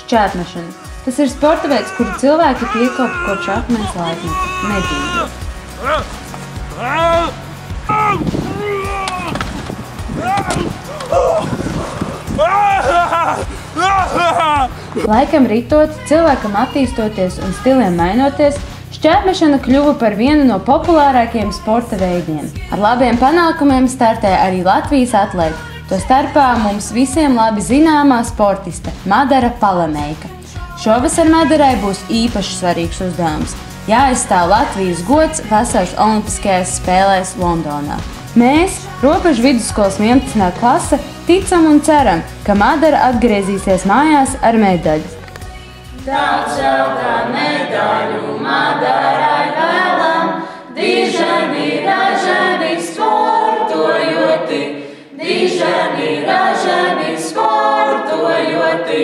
šķērpmešana. Tas ir sporta veids, kuru cilvēki piekopja kopš akmens laikmeta, medījot. Laikam ritot, cilvēkam attīstoties un stiliem mainoties, šķērpmešana kļuva par vienu no populārākajiem sporta veidiem. Ar labiem panākumiem startē arī Latvijas atlēti, to starpā mums visiem labi zināmā sportiste Madara Palameika. Šovasar Madarai būs īpaši svarīgs uzdevums – jāaizstāv Latvijas gods vasaras olimpiskajās spēlēs Londonā. Mēs, Robežu vidusskolas 11. klase, ticam un ceram, ka Madara atgriezīsies mājās ar medaļu. Daudz zelta medaļu Madarai vēlam, dižani ražani sportojoti, dižani ražani sportojoti.